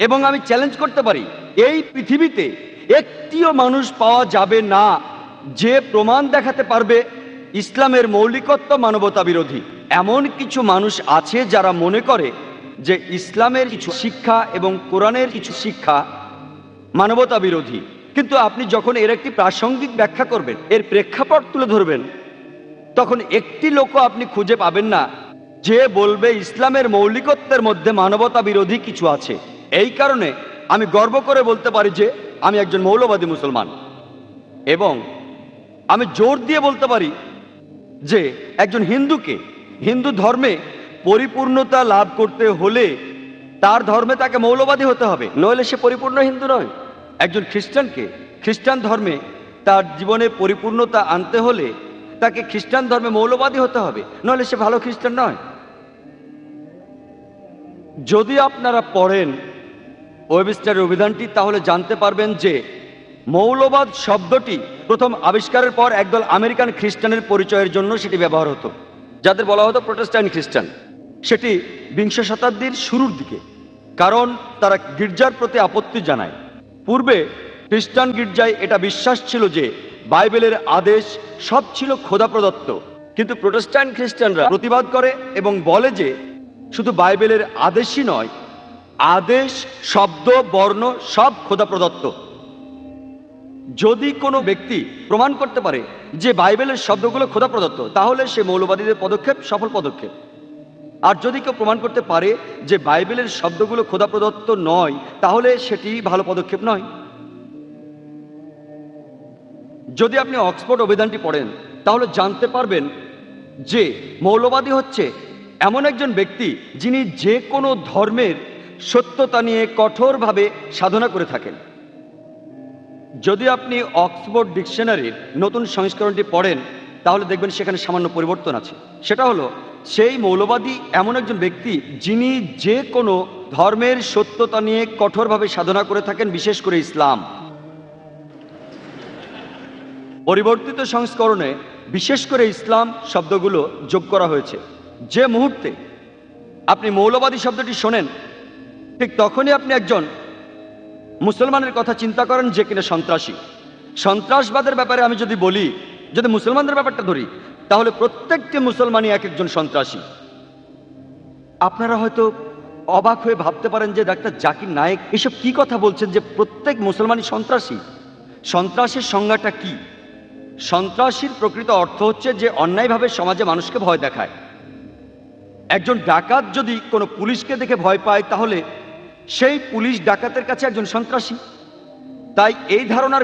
এবং আমি চ্যালেঞ্জ করতে পারি, এই পৃথিবীতে একটিও মানুষ পাওয়া যাবে না যে প্রমাণ দেখাতে পারবে ইসলামের মৌলিকত্ব মানবতা বিরোধী। এমন কিছু মানুষ আছে যারা মনে করে যে ইসলামের কিছু শিক্ষা এবং কোরআনের কিছু শিক্ষা মানবতা বিরোধী। কিন্তু আপনি যখন এর একটি প্রাসঙ্গিক ব্যাখ্যা করবেন, এর প্রেক্ষাপট তুলে ধরবেন, তখন একটি লোকও আপনি খুঁজে পাবেন না যে বলবে ইসলামের মৌলিকত্বের মধ্যে মানবতা বিরোধী কিছু আছে। এই কারণে আমি গর্ব করে বলতে পারি যে আমি একজন মৌলবাদী মুসলমান, এবং আমি জোর দিয়ে বলতে পারি যে একজন হিন্দুকে হিন্দু ধর্মে পরিপূর্ণতা লাভ করতে হলে তার ধর্মে তাকে মৌলবাদী হতে হবে, নইলে সে পরিপূর্ণ হিন্দু নয়। একজন খ্রিস্টানকে খ্রিস্টান ধর্মে তার জীবনে পরিপূর্ণতা আনতে হলে তাকে খ্রিস্টান ধর্মে মৌলবাদী হতে হবে, নইলে সে ভালো খ্রিস্টান নয়। যদি আপনারা পড়েন ওয়েবস্টারের অভিধানটি, তাহলে জানতে পারবেন যে মৌলবাদ শব্দটি প্রথম আবিষ্কারের পর একদল আমেরিকান খ্রিস্টানের পরিচয়ের জন্য সেটি ব্যবহার হতো, যাদের বলা হতো প্রোটেস্ট্যান্ট খ্রিস্টান। সেটি বিংশ শতাব্দীর শুরুর দিকে, কারণ তারা গির্জার প্রতি আপত্তি জানায়। পূর্বে খ্রিস্টান গির্জায় এটা বিশ্বাস ছিল যে বাইবেলের আদেশ সব ছিল খোদা প্রদত্ত, কিন্তু প্রোটেস্ট্যান্ট খ্রিস্টানরা প্রতিবাদ করে এবং বলে যে শুধু বাইবেলের আদেশই নয়, আদেশ, শব্দ, বর্ণ সব খোদা প্রদত্ত। যদি কোনো ব্যক্তি প্রমাণ করতে পারে যে বাইবেলের শব্দগুলো খোদা প্রদত্ত, তাহলে সে মৌলবাদীদের পদক্ষেপ সফল পদক্ষেপ। আর যদি কেউ প্রমাণ করতে পারে যে বাইবেলের শব্দগুলো খোদা প্রদত্ত নয়, তাহলে সেটি ভালো পদক্ষেপ নয়। যদি আপনি অক্সফোর্ড অভিধানটি পড়েন, তাহলে জানতে পারবেন যে মৌলবাদী হচ্ছে এমন একজন ব্যক্তি যিনি যে কোনো ধর্মের সত্যতা নিয়ে কঠোরভাবে সাধনা করে থাকেন। যদি আপনি অক্সফোর্ড ডিকশনারির নতুন সংস্করণটি পড়েন, তাহলে দেখবেন সেখানে সামান্য পরিবর্তন আছে। সেটা হলো, সেই মৌলবাদী এমন একজন ব্যক্তি যিনি যে কোনো ধর্মের সত্যতা নিয়ে কঠোরভাবে সাধনা করে থাকেন, বিশেষ করে ইসলাম। পরিবর্তিত সংস্করণে বিশেষ করে ইসলাম শব্দগুলো যোগ করা হয়েছে। যে মুহূর্তে আপনি মৌলবাদী শব্দটি শোনেন, ঠিক তখনই আপনি একজন মুসলমানের কথা চিন্তা করেন যে কিনা সন্ত্রাসী। সন্ত্রাসবাদের ব্যাপারে আমি যদি বলি, যদি মুসলমানদের ব্যাপারটা ধরি, তাহলে প্রত্যেকটি মুসলমানই এক একজন সন্ত্রাসী। আপনারা হয়তো অবাক হয়ে ভাবতে পারেন যে ডাক্তার জাকির নায়েক এসব কি কথা বলছেন যে প্রত্যেক মুসলমানই সন্ত্রাসী। সন্ত্রাসের সংজ্ঞাটা কি? সন্ত্রাসীর প্রকৃত অর্থ হচ্ছে যে অন্যায়ভাবে সমাজে মানুষকে ভয় দেখায়। একজন ডাকাত যদি কোনো পুলিশকে দেখে ভয় পায়, তাহলে সেই পুলিশ ডাকাতের কাছে একজন সন্ত্রাসী। তাই এই ধারণার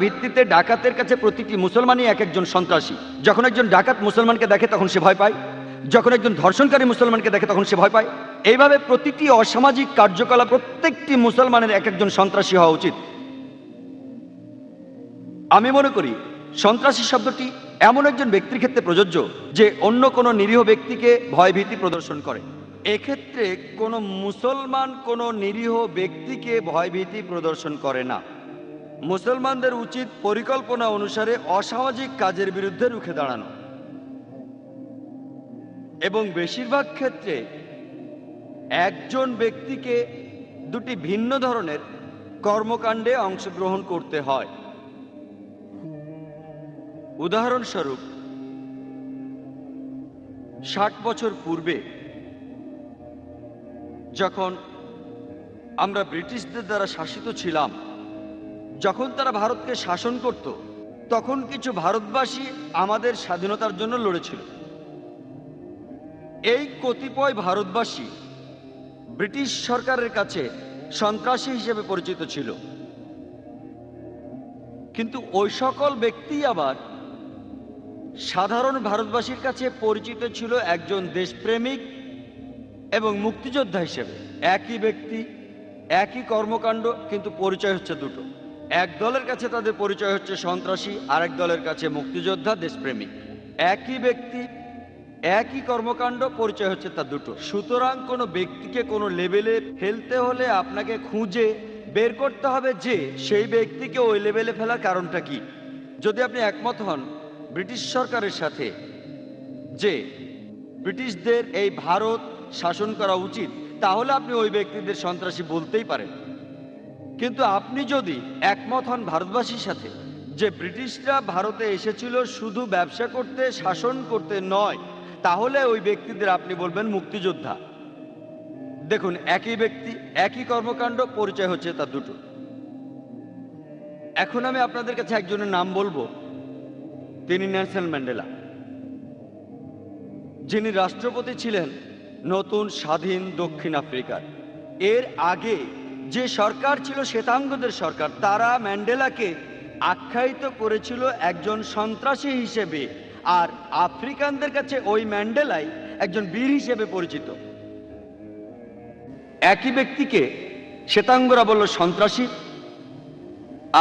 ভিত্তিতে ডাকাতের কাছে প্রতিটি মুসলমানই এক একজন সন্ত্রাসী। যখন একজন ডাকাত মুসলমানকে দেখে তখন সে ভয় পায়, যখন একজন ধর্ষণকারী মুসলমানকে দেখে তখন সে ভয় পায়। এইভাবে প্রতিটি অসামাজিক কার্যকলাপ প্রত্যেকটি মুসলমানের এক একজন সন্ত্রাসী হওয়া উচিত। আমি মনে করি সন্ত্রাসী শব্দটি এমন একজন ব্যক্তির ক্ষেত্রে প্রযোজ্য যে অন্য কোনো নিরীহ ব্যক্তিকে ভয়ভীতি প্রদর্শন করে। এক্ষেত্রে কোনো মুসলমান কোনো নিরীহ ব্যক্তিকে ভয়ভীতি প্রদর্শন করে না। মুসলমানদের উচিত পরিকল্পনা অনুসারে অসামাজিক কাজের বিরুদ্ধে রুখে দাঁড়ানো, এবং বেশিরভাগ ক্ষেত্রে একজন ব্যক্তিকে দুটি ভিন্ন ধরনের কর্মকাণ্ডে অংশগ্রহণ করতে হয়। উদাহরণস্বরূপ, 60 বছর পূর্বে যখন আমরা ব্রিটিশদের দ্বারা শাসিত ছিলাম, যখন তারা ভারতকে শাসন করত, তখন কিছু ভারতবাসী আমাদের স্বাধীনতার জন্য লড়েছিল। এই কতিপয় ভারতবাসী ব্রিটিশ সরকারের কাছে সন্ত্রাসী হিসেবে পরিচিত ছিল, কিন্তু ওই সকল ব্যক্তি আবার সাধারণ ভারতবাসীর কাছে পরিচিত ছিল একজন দেশপ্রেমিক এবং মুক্তিযোদ্ধা হিসেবে। একই ব্যক্তি, একই কর্মকাণ্ড, কিন্তু পরিচয় হচ্ছে দুটো। এক দলের কাছে তাদের পরিচয় হচ্ছে সন্ত্রাসী, আরেক দলের কাছে মুক্তিযোদ্ধা, দেশপ্রেমিক। একই ব্যক্তি, একই কর্মকাণ্ড, পরিচয় হচ্ছে তার দুটো। সুতরাং কোনো ব্যক্তিকে কোনো লেভেলে ফেলতে হলে আপনাকে খুঁজে বের করতে হবে যে সেই ব্যক্তিকে ওই লেভেলে ফেলার কারণটা কি। যদি আপনি একমত হন ব্রিটিশ সরকারের সাথে যে ব্রিটিশদের এই ভারত শাসন করা উচিত, তাহলে আপনি ওই ব্যক্তিদের সন্ত্রাসী বলতেই পারেন। কিন্তু আপনি যদি একমত হন ভারতবাসীর সাথে যে ব্রিটিশরা ভারতে এসেছিল শুধু ব্যবসা করতে, শাসন করতে নয়, তাহলে ওই ব্যক্তিদের আপনি বলবেন মুক্তিযোদ্ধা। দেখুন, একই ব্যক্তি, একই কর্মকাণ্ড, পরিচয় হচ্ছে তার দুটো। এখন আমি আপনাদের কাছে একজনের নাম বলবো, তিনি নেলসন ম্যান্ডেলা, যিনি রাষ্ট্রপতি ছিলেন নতুন স্বাধীন দক্ষিণ আফ্রিকার। এর আগে যে সরকার ছিল শ্বেতাঙ্গদের সরকার, তারা ম্যান্ডেলাকে আখ্যায়িত করেছিল একজন সন্ত্রাসী হিসেবে, আর আফ্রিকানদের কাছে ওই ম্যান্ডেলাই একজন বীর হিসেবে পরিচিত। একই ব্যক্তিকে শ্বেতাঙ্গরা বলল সন্ত্রাসী,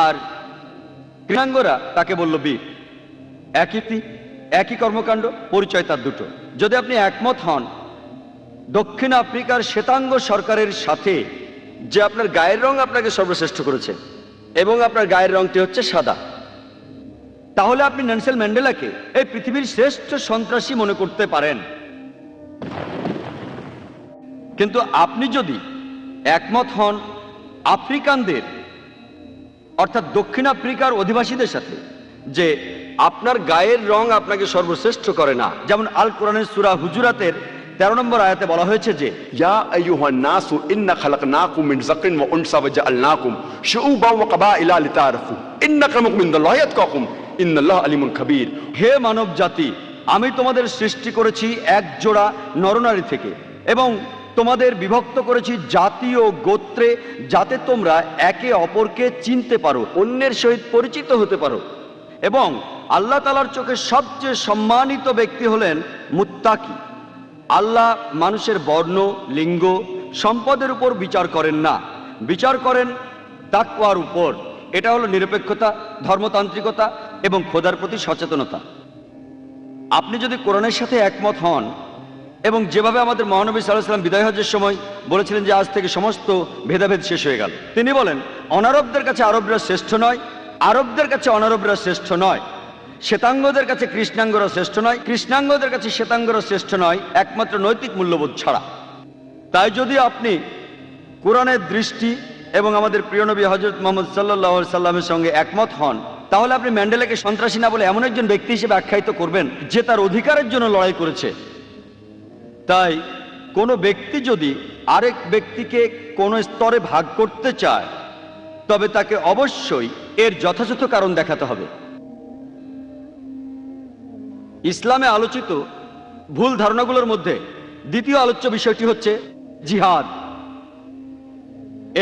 আর কৃষ্ণাঙ্গরা তাকে বলল বীর। একই কর্মকাণ্ড, পরিচয় তার দুটো। যদি আপনি একমত হন দক্ষিণ আফ্রিকার শ্বেতাঙ্গ সরকারের সাথে যে আপনার গায়ের রং আপনাকে সর্বশ্রেষ্ঠ করেছে এবং আপনার গায়ের রংটি হচ্ছে সাদা, তাহলে আপনি নেলসন ম্যান্ডেলাকে এই পৃথিবীর শ্রেষ্ঠ সন্ত্রাসী মনে করতে পারেন। কিন্তু আপনি যদি একমত হন আফ্রিকানদের অর্থাৎ দক্ষিণ আফ্রিকার অধিবাসীদের সাথে যে আপনার গায়ের রং আপনাকে সর্বশ্রেষ্ঠ করে না, যেমন আল কোরআনের সূরা হুজুরাতের 13 নম্বর আয়াতে বলা হয়েছে যে ইয়া আইয়ুহান নাসু ইন্না খালাকনাকুম মিন যাকরিন ওয়া উনসা ওয়া জাআলনাকুম শুউবান ওয়া ক্বাবাইলা লিতাআরাফু ইন্নাকারমাকুম ইনদাল্লাহি আতকাকুম ইন্নাল্লাহা আলিমুন খাবীর। হে মানব জাতি, আমি তোমাদের সৃষ্টি করেছি এক জোড়া নরনারী থেকে এবং তোমাদের বিভক্ত করেছি জাতি ও গোত্রে, যাতে তোমরা একে অপরকে চিনতে পারো, অন্যের সহিত পরিচিত হতে পারো। এবং আল্লাহ তাআলার চোখে সবচেয়ে সম্মানিত ব্যক্তি হলেন মুত্তাকি। আল্লাহ মানুষের বর্ণ, লিঙ্গ, সম্পদের উপর বিচার করেন না, বিচার করেন তাকওয়ার উপর। এটা হলো নিরপেক্ষতা, ধর্মতান্ত্রিকতা এবং খোদার প্রতি সচেতনতা। আপনি যদি কোরআনের সাথে একমত হন এবং যেভাবে আমাদের মহানবী সাল্লাল্লাহু আলাইহি ওয়াসাল্লাম বিদায় হজ্জের সময় বলেছিলেন যে আজ থেকে সমস্ত ভেদাভেদ শেষ হয়ে গেল, তিনি বলেন অনারবদের কাছে আরবরা শ্রেষ্ঠ নয়, আরবদের কাছে অনারবরা শ্রেষ্ঠ নয়, শ্বেতাঙ্গদের কাছে কৃষ্ণাঙ্গরা শ্রেষ্ঠ নয়, কৃষ্ণাঙ্গদের কাছে শ্বেতাঙ্গরা শ্রেষ্ঠ নয়, একমাত্র নৈতিক মূল্যবোধ ছাড়া। তাই যদি আপনি কোরআনের দৃষ্টি এবং আমাদের প্রিয় নবী হযরত মুহাম্মদ সাল্লাল্লাহু আলাইহি সাল্লামের সঙ্গে একমত হন, তাহলে আপনি ম্যান্ডেলাকে সন্ত্রাসী না বলে এমন একজন ব্যক্তি হিসেবে আখ্যায়িত করবেন যে তার অধিকারের জন্য লড়াই করেছে। তাই কোনো ব্যক্তি যদি আরেক ব্যক্তিকে কোনো স্তরে ভাগ করতে চায়, তবে তাকে অবশ্যই এর যথাযথ কারণ দেখাতে হবে। ইসলামে আলোচিত ভুল ধারণাগুলোর মধ্যে দ্বিতীয় আলোচ্য বিষয়টি হচ্ছে জিহাদ।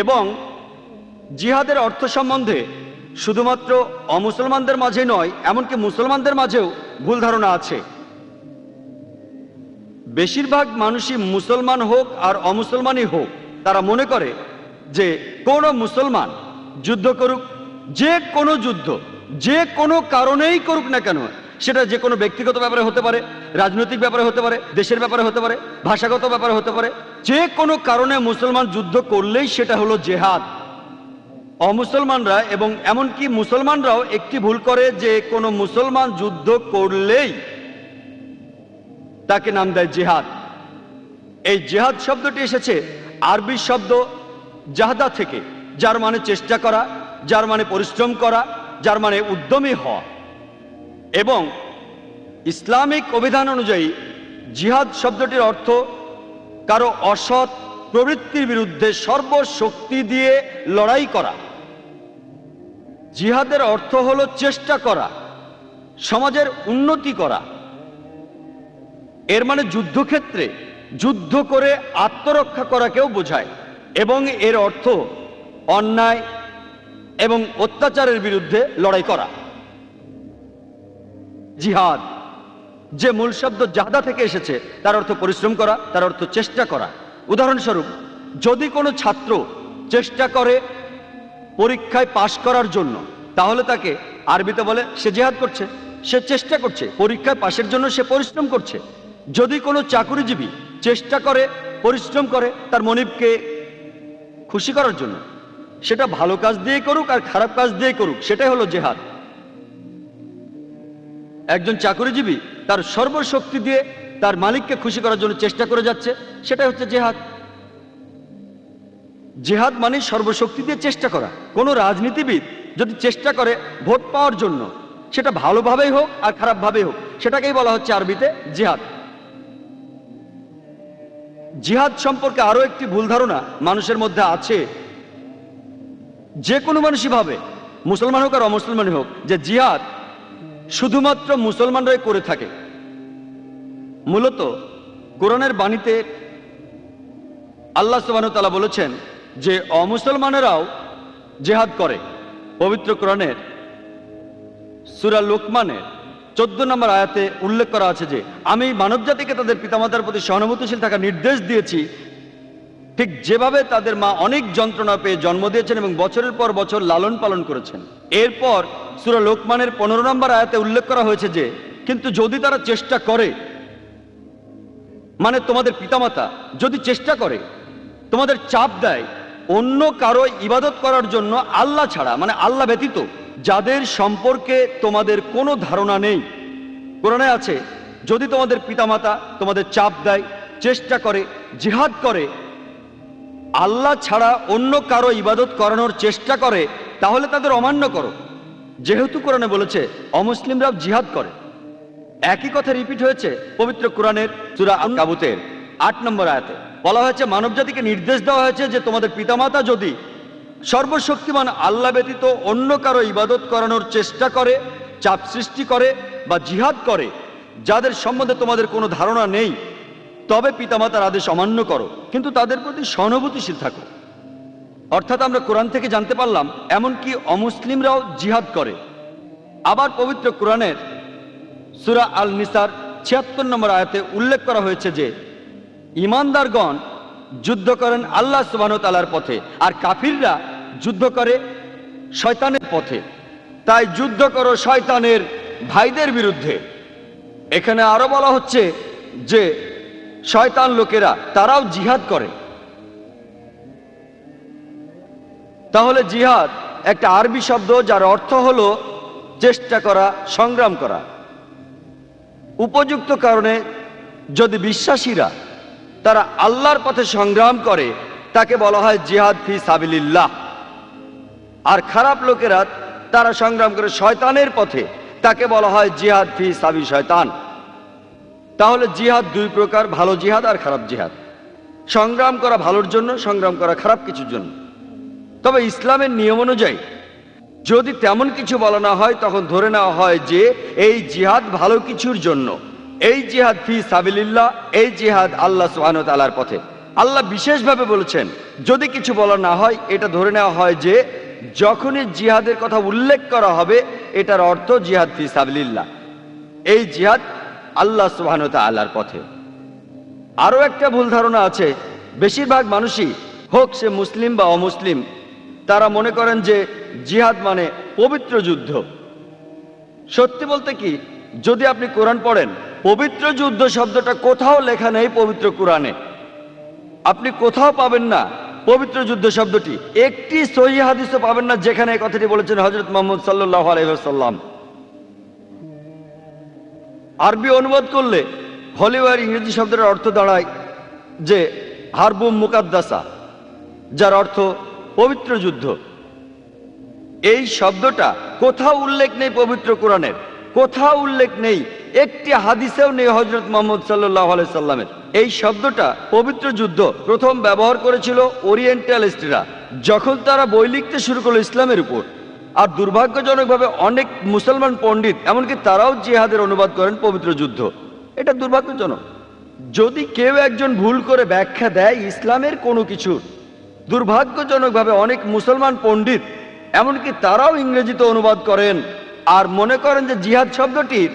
এবং জিহাদের অর্থ সম্বন্ধে শুধুমাত্র অমুসলমানদের মাঝে নয়, এমনকি মুসলমানদের মাঝেও ভুল ধারণা আছে। বেশিরভাগ মানুষই, মুসলমান হোক আর অমুসলমানই হোক, তারা মনে করে যে কোনো মুসলমান যুদ্ধ করুক, যে কোনো যুদ্ধ যে কোনো কারণেই করুক না কেন, সেটা যে কোনো ব্যক্তিগত ব্যাপারে হতে পারে, রাজনৈতিক ব্যাপারে হতে পারে, দেশের ব্যাপারে হতে পারে, ভাষাগত ব্যাপারে হতে পারে, যে কোনো কারণে মুসলমান যুদ্ধ করলেই সেটা হলো জেহাদ। অমুসলমানরা এবং এমনকি মুসলমানরাও একটি ভুল করে যে কোনো মুসলমান যুদ্ধ করলেই তাকে নাম দেয় জেহাদ। এই জেহাদ শব্দটি এসেছে আরবি শব্দ জাহদা থেকে, যার মানে চেষ্টা করা, যার মানে পরিশ্রম করা, যার মানে উদ্যমী হওয়া। এবং ইসলামিক অভিধান অনুযায়ী জিহাদ শব্দটির অর্থ কারো অসৎ প্রবৃত্তির বিরুদ্ধে সর্বশক্তি দিয়ে লড়াই করা। জিহাদের অর্থ হলো চেষ্টা করা, সমাজের উন্নতি করা। এর মানে যুদ্ধক্ষেত্রে যুদ্ধ করে আত্মরক্ষা করাকেও বোঝায়। এবং এর অর্থ অন্যায় এবং অত্যাচারের বিরুদ্ধে লড়াই করা। জিহাদ যে মূল শব্দ জাহদা থেকে এসেছে, তার অর্থ পরিশ্রম করা, তার অর্থ চেষ্টা করা। উদাহরণস্বরূপ, যদি কোনো ছাত্র চেষ্টা করে পরীক্ষায় পাশ করার জন্য, তাহলে তাকে আরবিতে বলে সে জিহাদ করছে, সে চেষ্টা করছে, পরীক্ষায় পাশের জন্য সে পরিশ্রম করছে। যদি কোনো চাকুরিজীবী চেষ্টা করে, পরিশ্রম করে তার মনিবকে খুশি করার জন্য, সেটা ভালো কাজ দিয়ে করুক আর খারাপ কাজ দিয়ে করুক, সেটাই হলো জেহাদ। একজন চাকুরিজীবী তার সর্বশক্তি দিয়ে তার মালিককে খুশি করার জন্য চেষ্টা করে যাচ্ছে, সেটাই হচ্ছে জেহাদ। জেহাদ মানে সর্বশক্তি দিয়ে চেষ্টা করা। কোনো রাজনীতিবিদ যদি চেষ্টা করে ভোট পাওয়ার জন্য, সেটা ভালোভাবেই হোক আর খারাপভাবেই হোক, সেটাকেই বলা হচ্ছে আরবিতে জিহাদ। জিহাদ সম্পর্কে আরো একটি ভুল ধারণা মানুষের মধ্যে আছে। যে কোনো মানুষই ভাবে, মুসলমান হোক আর অমুসলমান হোক, যে জিহাদ শুধুমাত্র মুসলমানরাই করে থাকে। মূলত কোরআনের বাণীতে আল্লাহ সুবহানাহু ওয়া তাআলা বলেছেন যে অমুসলমানেরাও জিহাদ করে। পবিত্র কোরআনের সূরা লোকমানের 14 নম্বর আয়াতে উল্লেখ করা আছে যে আমি মানবজাতিকে তাদের পিতামাতার প্রতি সহানুভূতিশীল থাকার নির্দেশ দিয়েছি, ঠিক যেভাবে তাদের মা অনেক যন্ত্রণা পেয়ে জন্ম দিয়েছেন এবং বছরের পর বছর লালন পালন করেছেন। এরপর সূরা লোকমানের 15 নম্বর আয়াতে উল্লেখ করা হয়েছে যে কিন্তু যদি তারা চেষ্টা করে, মানে তোমাদের পিতামাতা যদি চেষ্টা করে, তোমাদের চাপ দেয় অন্য কারো ইবাদত করার জন্য আল্লাহ ছাড়া, মানে আল্লাহ ব্যতীত, যাদের সম্পর্কে তোমাদের কোনো ধারণা নেই। কোরআনে আছে যদি তোমাদের পিতামাতা তোমাদের চাপ দেয়, চেষ্টা করে, জিহাদ করে, আল্লাহ ছাড়া অন্য কারো ইবাদত করানোর চেষ্টা করে, তাহলে তাদের অমান্য করো। যেহেতু কোরআনে বলেছে অমুসলিমরাও জিহাদ করে, একই কথা রিপিট হয়েছে পবিত্র কোরআনের সূরা আনকাবুতের 8 নম্বর আয়াতে। বলা হয়েছে মানবজাতিকে নির্দেশ দেওয়া হয়েছে যে তোমাদের পিতামাতা যদি সর্বশক্তিমান আল্লাহ ব্যতীত অন্য কারো ইবাদত করানোর চেষ্টা করে, চাপ সৃষ্টি করে বা জিহাদ করে, যাদের সম্বন্ধে তোমাদের কোনো ধারণা নেই, তবে পিতামাতার আদেশ অমান্য করো, কিন্তু তাদের প্রতি সহানুভূতিশীল থাকো। অর্থাৎ আমরা কোরআন থেকে জানতে পারলাম এমনকি অমুসলিমরাও জিহাদ করে। আবার পবিত্র কোরআনের সূরা আল নিসার 76 নম্বর আয়াতে উল্লেখ করা হয়েছে যে ঈমানদারগণ যুদ্ধ করেন আল্লাহ সুবহানাহু ওয়া তাআলার পথে, আর কাফিররা যুদ্ধ করে শয়তানের পথে। তাই যুদ্ধ করো শয়তানের ভাইদের বিরুদ্ধে। এখানে আরো বলা হচ্ছে যে শয়তান লোকেরা তারাও জিহাদ করে। তাহলে জিহাদ একটা আরবি শব্দ যার অর্থ হলো চেষ্টা করা, সংগ্রাম করা। উপযুক্ত কারণে যদি বিশ্বাসীরা তারা আল্লাহর পথে সংগ্রাম করে, তাকে বলা হয় জিহাদ ফি সাবিলিল্লাহ। আর খারাপ লোকেরা তারা সংগ্রাম করে শয়তানের পথে, তাকে বলা হয় জিহাদ ফি সাবি শয়তান। তাহলে জিহাদ দুই প্রকার, ভালো জিহাদ আর খারাপ জিহাদ। সংগ্রাম করা ভালোর জন্য, সংগ্রাম করা খারাপ কিছুর জন্য। তবে ইসলামের নিয়ম অনুযায়ী যদি তেমন কিছু বলা না হয়, তখন ধরে নেওয়া হয় যে এই জিহাদ ভালো কিছুর জন্য, এই জিহাদ ফি সাবিলিল্লাহ, এই জিহাদ আল্লাহ সুবহানাহু ওয়া তাআলার পথে। আল্লাহ বিশেষভাবে বলেছেন যদি কিছু বলা না হয়, এটা ধরে নেওয়া হয় যে যখনই জিহাদের কথা উল্লেখ করা হবে, এটার অর্থ জিহাদ ফি সাবিলিল্লাহ, এই জিহাদ আল্লাহ সুবহানাহু ওয়া তাআলার পথে। আরও একটা ভুল ধারণা আছে, বেশিরভাগ মানুষই হোক সে মুসলিম বা অমুসলিম, তারা মনে করেন যে জিহাদ মানে পবিত্র যুদ্ধ। সত্যি বলতে কি, যদি আপনি কোরআন পড়েন, পবিত্র যুদ্ধ শব্দটা কোথাও লেখা নেই পবিত্র কোরআনে। আপনি কোথাও পাবেন না পবিত্র যুদ্ধ শব্দটি। একটি সহিহ হাদিসও পাবেন না যেখানে এই কথাটি বলেছেন হযরত মুহাম্মদ সাল্লাল্লাহু আলাইহি ওয়াসাল্লাম। আরবি অনুবাদ করলে হলিওয়ার ইংরেজি শব্দের অর্থ দাঁড়ায় যে হারবুম মুকাদ্দাসা, যার অর্থ পবিত্র যুদ্ধ। এই শব্দটা কোথাও উল্লেখ নেই পবিত্র কোরআনের, কোথাও উল্লেখ নেই, একটি হাদিসেও নেই হযরত মুহাম্মদ সাল্লাল্লাহু আলাইহি সাল্লামের। এই শব্দটা পবিত্র যুদ্ধ প্রথম ব্যবহার করেছিল ওরিয়েন্টালিস্টরা, যখন তারা বই লিখতে শুরু করলো ইসলামের উপর। আর দুর্ভাগ্যজনকভাবে অনেক মুসলমান পণ্ডিত, এমনকি তারাও জিহাদের অনুবাদ করেন পবিত্র যুদ্ধ। এটা দুর্ভাগ্যজনক। যদি কেউ একজন ভুল করে ব্যাখ্যা দেয় ইসলামের কোনো কিছু, দুর্ভাগ্যজনকভাবে অনেক মুসলমান পণ্ডিত এমনকি তারাও ইংরেজিতে অনুবাদ করেন আর মনে করেন যে জিহাদ শব্দটির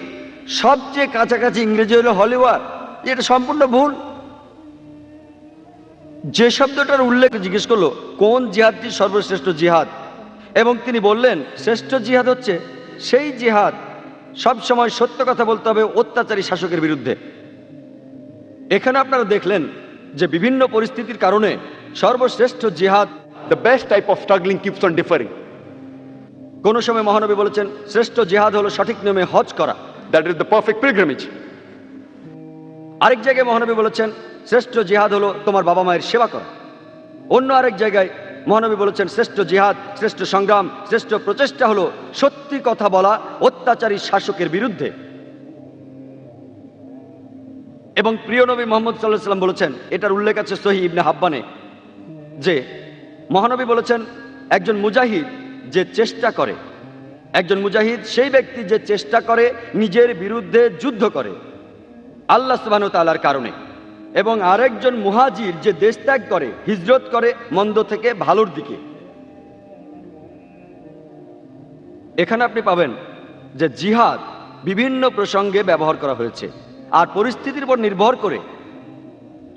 সবচেয়ে কাছাকাছি ইংরেজি হলো হলিওয়ার। এটা সম্পূর্ণ ভুল। যে শব্দটার উল্লেখ জিজ্ঞেস করলো কোন জিহাদটি সর্বশ্রেষ্ঠ জিহাদ, এবং তিনি বললেন শ্রেষ্ঠ জিহাদ হচ্ছে সেই জিহাদ সবসময় সত্য কথা বলতে হবে অত্যাচারী শাসকের বিরুদ্ধে। এখানে আপনারা দেখলেন যে বিভিন্ন পরিস্থিতির কারণে সর্বশ্রেষ্ঠ জিহাদ, The best type of struggling keeps on differing. কোন সময় মহানবী বলেছেন শ্রেষ্ঠ জিহাদ হলো সঠিক নিয়মে হজ করা। That is the perfect pilgrimage. আরেক জায়গায় মহানবী বলেছেন শ্রেষ্ঠ জিহাদ হলো তোমার বাবা মায়ের সেবা করা। অন্য আরেক জায়গায় মহানবী বলেছেন শ্রেষ্ঠ জিহাদ, শ্রেষ্ঠ সংগ্রাম, শ্রেষ্ঠ প্রচেষ্টা হলো সত্যি কথা বলা অত্যাচারী শাসকের বিরুদ্ধে। এবং প্রিয় নবী মুহাম্মদ সাল্লাল্লাহু আলাইহি ওয়াসাল্লাম বলেছেন, এটার উল্লেখ আছে সহিহ ইবনে হাব্বানে, যে মহানবী বলেছেন একজন মুজাহিদ যে চেষ্টা করে, একজন মুজাহিদ সেই ব্যক্তি যে চেষ্টা করে নিজের বিরুদ্ধে যুদ্ধ করে আল্লাহ সুবহানাহু ওয়া তাআলার কারণে, এবং আরেকজন মুহাজির যে দেশ ত্যাগ করে, হিজরত করে মন্দ থেকে ভালোর দিকে। এখানে আপনি পাবেন যে জিহাদ বিভিন্ন প্রসঙ্গে ব্যবহার করা হয়েছে, আর পরিস্থিতির উপর নির্ভর করে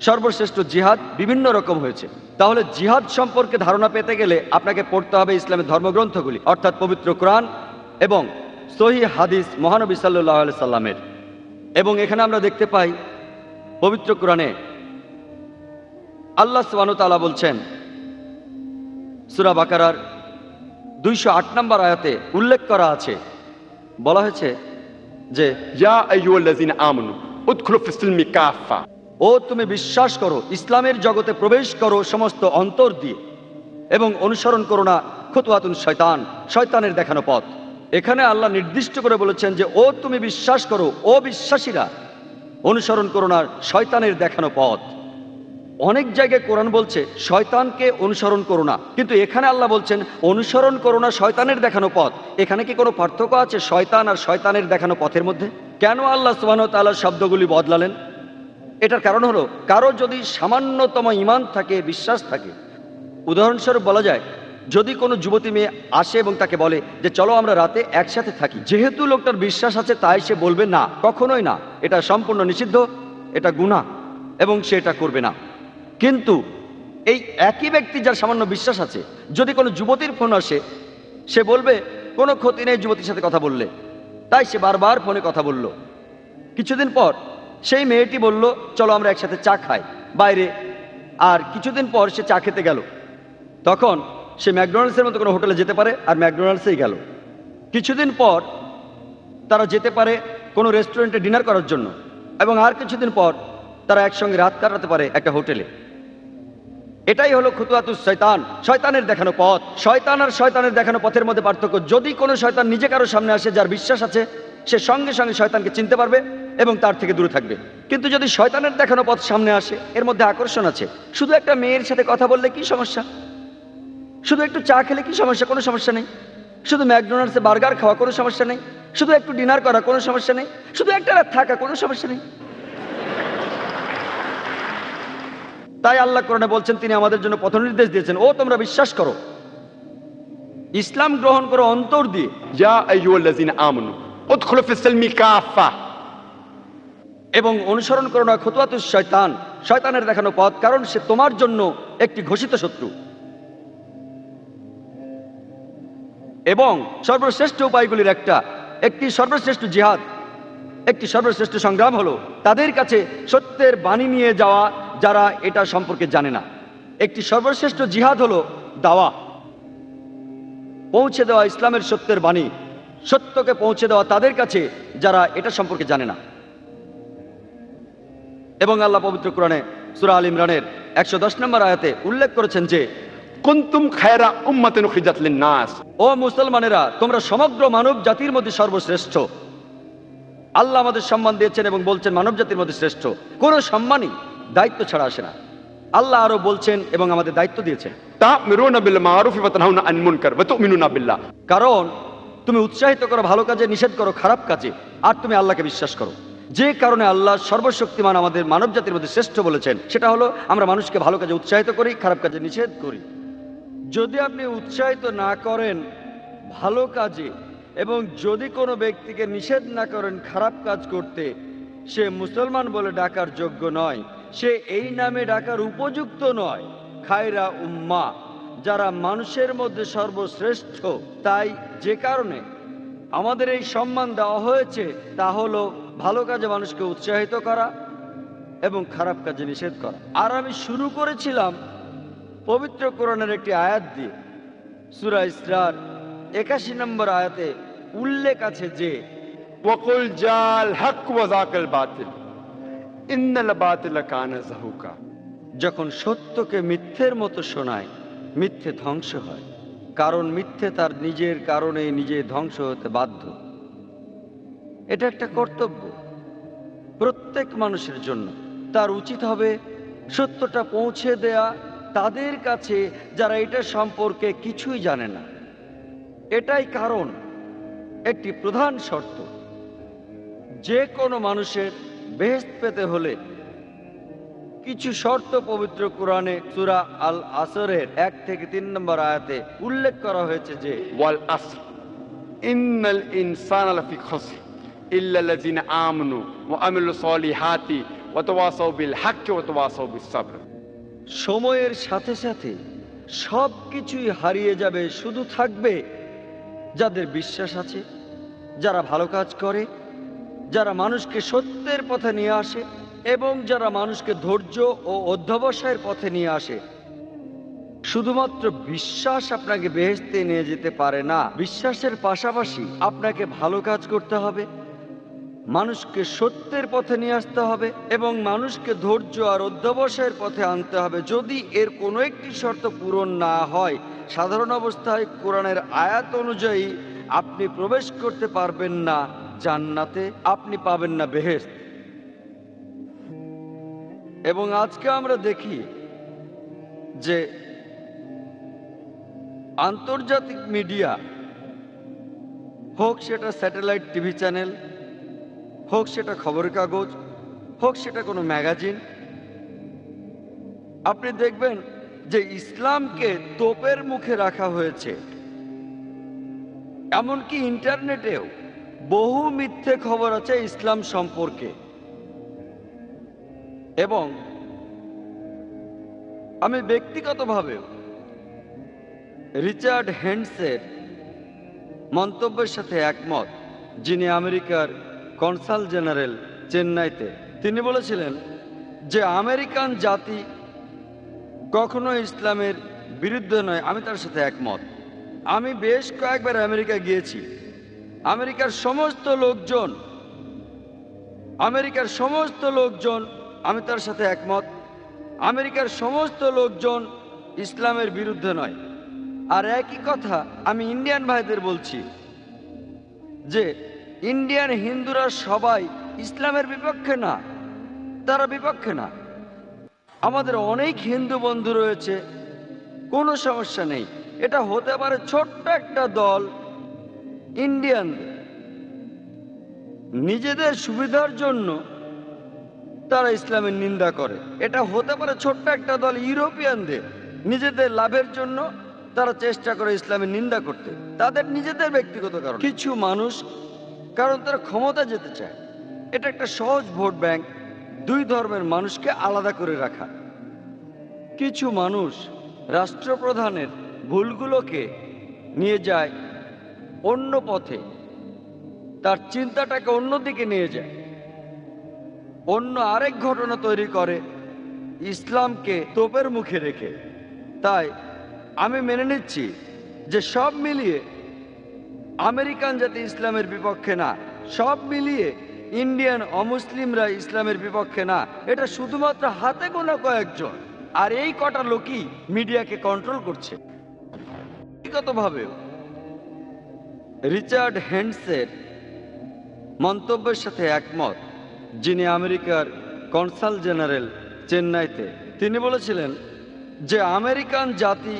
সর্বশ্রেষ্ঠ জিহাদ বিভিন্ন রকম হয়েছে। তাহলে জিহাদ সম্পর্কে ধারণা পেতে গেলে আপনাকে পড়তে হবে ইসলামের ধর্মগ্রন্থগুলি, অর্থাৎ পবিত্র কোরআন এবং সহিহ হাদিস মহানবী সাল্লাল্লাহু আলাইহি সাল্লামের। এবং এখানে আমরা দেখতে পাই পবিত্র কোরআনে আল্লাহ সুবহানাহু ওয়া তাআলা বলছেন, সূরা বাকারার 208 নম্বর আয়াতে উল্লেখ করা আছে, বলা হয়েছে যে ইয়া আইয়ুহাল্লাযীনা আমানু উদখুলু ফিস-সিলমি কাফা, ও তুমি বিশ্বাস করো, ইসলামের জগতে প্রবেশ করো সমস্ত অন্তর দিয়ে, এবং অনুসরণ করো না খুতুওয়াতুন শয়তান, শয়তানের দেখানো পথ। এখানে আল্লাহ নির্দিষ্ট করে বলেছেন যে ও তুমি বিশ্বাস করো, ও বিশ্বাসীরা অনুসরণ করো না শয়তানের দেখানো পথ। অনেক জায়গায় কোরআন বলছে শয়তানকে অনুসরণ করো না, কিন্তু এখানে আল্লাহ বলছেন অনুসরণ করো না শয়তানের দেখানো পথ। এখানে কি কোনো পার্থক্য আছে শয়তান আর শয়তানের দেখানো পথের মধ্যে? কেন আল্লাহ সুবহানাহু ওয়া তাআলা শব্দগুলি বদলালেন? এটার কারণ হলো, কারো যদি সামান্যতম ঈমান থাকে, বিশ্বাস থাকে, উদাহরণস্বরূপ বলা যায় যদি কোনো যুবতী মেয়ে আসে এবং তাকে বলে যে চলো আমরা রাতে একসাথে থাকি, যেহেতু লোকটার বিশ্বাস আছে তাই সে বলবে না, কখনোই না, এটা সম্পূর্ণ নিষিদ্ধ, এটা গুনাহ, এবং সে এটা করবে না। কিন্তু এই একই ব্যক্তি যার সামান্য বিশ্বাস আছে, যদি কোনো যুবতীর ফোন আসে, সে বলবে কোনো ক্ষতি নেই যুবতীর সাথে কথা বললে, তাই সে বারবার ফোনে কথা বলল। কিছুদিন পর সেই মেয়েটি বলল চলো আমরা একসাথে চা খাই বাইরে, আর কিছুদিন পর সে চা খেতে গেল, তখন সে ম্যাকডোনাল্ডসের মতো কোনো হোটেলে যেতে পারে আর ম্যাকডোনাল্ডসেই গেল। কিছুদিন পর তারা যেতে পারে কোনো রেস্টুরেন্টে ডিনার করার জন্য, এবং আর কিছুদিন পর তারা একসঙ্গে রাত কাটাতে পারে একটা হোটেলে। এটাই হলো খুতুওয়াতুশ শয়তান, শয়তানের দেখানো পথ। শয়তান আর শয়তানের দেখানো পথের মধ্যে পার্থক্য, যদি কোনো শয়তান নিজে কারো সামনে আসে যার বিশ্বাস আছে, সে সঙ্গে সঙ্গে শয়তানকে চিনতে পারবে এবং তার থেকে দূরে থাকবে। কিন্তু যদি শয়তানের দেখানো পথ সামনে আসে, এর মধ্যে আকর্ষণ আছে, শুধু একটা মেয়ের সাথে কথা বললে কি সমস্যা, শুধু একটু চা খেলে কি সমস্যা, কোনো সমস্যা নেই, শুধু ম্যাকডোনাল্ডসে বার্গার খাওয়া কোনো সমস্যা নেই, শুধু একটু ডিনার করা কোনো সমস্যা নেই, শুধু একটা রাত থাকা কোনো সমস্যা নেই। তাই আল্লাহ কোরআনে বলছেন, তিনি আমাদের জন্য পথ নির্দেশ দিয়েছেন, ও তোমরা বিশ্বাস করো, ইসলাম গ্রহণ করো অন্তর দিয়ে। ইয়া আইয়ুহাল্লাযীনা আমানু উদখুলু ফিস-সিলমি কাফা, এবং অনুসরণ করো না খুতুওয়াতুশ শয়তান, শয়তানের দেখানো পথ, কারণ সে তোমার জন্য একটি ঘোষিত শত্রু। এবং সর্বশ্রেষ্ঠ উপায়গুলির একটি সর্বশ্রেষ্ঠ জিহাদ, একটি সর্বশ্রেষ্ঠ সংগ্রাম হলো তাদের কাছে সত্যের বাণী নিয়ে যাওয়া যারা এটা সম্পর্কে জানে না। একটি সর্বশ্রেষ্ঠ জিহাদ হলো দাওয়া, পৌঁছে দেওয়া ইসলামের সত্যের বাণী, সত্যকে পৌঁছে দেওয়া তাদের কাছে যারা এটা সম্পর্কে জানে না। এবং আল্লাহ পবিত্র কোরআনে সূরা আল ইমরানের 110 নম্বর আয়াতে উল্লেখ করেছেন যে কুনতুম খায়রা উম্মাতিন উখরিজাত লিন-নাস, ও মুসলমানেরা তোমরা সমগ্র মানব জাতির মধ্যে সর্বশ্রেষ্ঠ। আল্লাহ আমাদের সম্মান দিয়েছেন এবং বলছেন মানব জাতির মধ্যে শ্রেষ্ঠ। কোনো সম্মানই দায়িত্ব ছাড়া আসে না। আল্লাহ আরো বলছেন এবং আমাদের দায়িত্ব দিয়েছেন, তা'মিরুনা বিল মা'রুফ ওয়া তানহাউনা আনিল মুনকার ওয়া তু'মিনুনা বিল্লাহ, কারণ তুমি উৎসাহিত করো ভালো কাজে, নিষেধ করো খারাপ কাজে, আর তুমি আল্লাহকে বিশ্বাস করো। যে কারণে আল্লাহ সর্বশক্তিমান আমাদের মানব জাতির মধ্যে শ্রেষ্ঠ বলেছেন, সেটা হলো আমরা মানুষকে ভালো কাজে উৎসাহিত করি, খারাপ কাজে নিষেধ করি। যদি আপনি উৎসাহিত না করেন ভালো কাজে, এবং যদি কোনো ব্যক্তিকে নিষেধ না করেন খারাপ কাজ করতে, সে মুসলমান বলে ডাকার যোগ্য নয়, সে এই নামে ডাকার উপযুক্ত নয়। খায়রা উম্মা, যারা মানুষের মধ্যে সর্বশ্রেষ্ঠ। তাই যে কারণে আমাদের এই সম্মান দেওয়া হয়েছে তা হলো ভালো কাজে মানুষকে উৎসাহিত করা এবং খারাপ কাজে নিষেধ করা। আর আমি শুরু করেছিলাম পবিত্র কোরআনের একটি আয়াত দিয়ে। সূরা ইসরার 81 নম্বর আয়াতে উল্লেখ আছে যে ওয়াকুল জাল হক ওয়া যাকাল বাতিল, ইন্নাল বাতিলা কানা যাহুকা। যখন সত্যকে মিথ্যের মতো শোনায়, মিথ্যে ধ্বংস হয়, কারণ মিথ্যে তার নিজের কারণে নিজে ধ্বংস হতে বাধ্য। এটা একটা কর্তব্য প্রত্যেক মানুষের জন্য। তার উচিত হবে সত্যটা পৌঁছে দেয়া তাদের কাছে যারা এটা সম্পর্কে কিছুই জানে না। এটাই কারণ একটি প্রধান শর্ত, যে কোনো মানুষের বেহেশত পেতে হলে কিছু শর্ত পবিত্র কোরআনে সূরা আল আসরের 1 থেকে 3 নম্বর আয়াতে উল্লেখ করা হয়েছে যে ওয়াল আসর ইন্নাল ইনসানা লাফি খাসর ইল্লা আল্লাযিনা আমানু ওয়া আমিলুস সলিহাতি ওয়া তাওয়াসাউ বিল হাক্কি ওয়া তাওয়াসাউ বিস সাবর। সময়ের সাথে সাথে সব কিছুই হারিয়ে যাবে, শুধু থাকবে যাদের বিশ্বাস আছে, যারা ভালো কাজ করে, যারা মানুষকে সত্যের পথে নিয়ে আসে এবং যারা মানুষকে ধৈর্য ও অধ্যবসায়ের পথে নিয়ে আসে। শুধুমাত্র বিশ্বাস আপনাকে বেহেশতে নিয়ে যেতে পারে না, বিশ্বাসের পাশাপাশি আপনাকে ভালো কাজ করতে হবে, মানুষকে সত্যের পথে নিয়ে আসতে হবে এবং মানুষকে ধৈর্য আর অধ্যবসায়ের পথে আনতে হবে। যদি এর কোনো একটি শর্ত পূরণ না হয়, সাধারণ অবস্থায় কোরআনের আয়াত অনুযায়ী আপনি প্রবেশ করতে পারবেন না জান্নাতে, আপনি পাবেন না বেহেশত। এবং আজকে আমরা দেখি যে আন্তর্জাতিক মিডিয়া, হোক সেটা স্যাটেলাইট টিভি চ্যানেল, হোক সেটা খবরের কাগজ, হোক সেটা কোনো ম্যাগাজিন, আপনি দেখবেন যে ইসলামকে তোপের মুখে রাখা হয়েছে। এমনকি ইন্টারনেটেও বহু মিথ্যে খবর আছে ইসলাম সম্পর্কে। এবং আমি ব্যক্তিগতভাবেও রিচার্ড হেন্ডসের মন্তব্যের সাথে একমত, যিনি আমেরিকার কনসাল জেনারেল চেন্নাইতে। তিনি বলেছিলেন যে আমেরিকান জাতি কখনো ইসলামের বিরুদ্ধে নয়। আমি তার সাথে একমত। আমি বেশ কয়েকবার আমেরিকা গিয়েছি। আমেরিকার সমস্ত লোকজন, আমি তার সাথে একমত, আমেরিকার সমস্ত লোকজন ইসলামের বিরুদ্ধে নয়। আর একই কথা আমি ইন্ডিয়ান ভাইদের বলছি যে ইন্ডিয়ান হিন্দুরা সবাই ইসলামের বিপক্ষে না, তারা বিপক্ষে না। আমাদের অনেক হিন্দু বন্ধু রয়েছে, কোনো সমস্যা নেই। এটা হতে পারে ছোট্ট একটা দল ইন্ডিয়ান, নিজেদের সুবিধার জন্য তারা ইসলামের নিন্দা করে। এটা হতে পারে ছোট্ট একটা দল ইউরোপিয়ানদের, নিজেদের লাভের জন্য তারা চেষ্টা করে ইসলামের নিন্দা করতে, তাদের নিজেদের ব্যক্তিগত কারণ। কিছু মানুষ কারণ তারা ক্ষমতা যেতে চায়। এটা একটা সহজ ভোট ব্যাংক, দুই ধর্মের মানুষকে আলাদা করে রাখা। কিছু মানুষ রাষ্ট্রপ্রধানের ভুলগুলোকে নিয়ে যায় অন্য পথে, তার চিন্তাটাকে অন্যদিকে নিয়ে যায়, অন্য আরেক ঘটনা তৈরি করে ইসলামকে তোপের মুখে রেখে। তাই আমি মেনে নিচ্ছি যে সব মিলিয়ে আমেরিকান জাতি ইসলামের বিপক্ষে না, সব মিলিয়ে ইন্ডিয়ান অমুসলিমরা ইসলামের বিপক্ষে না। এটা শুধুমাত্র হাতে গোনা কয়েকজন, আর এই কটা লোকই মিডিয়াকে কন্ট্রোল করছে। ব্যক্তিগতভাবেও রিচার্ড হেন্ডসের মন্তব্যের সাথে একমত, যিনি আমেরিকার কনসাল জেনারেল চেন্নাইতে। তিনি বলেছিলেন যে আমেরিকান জাতি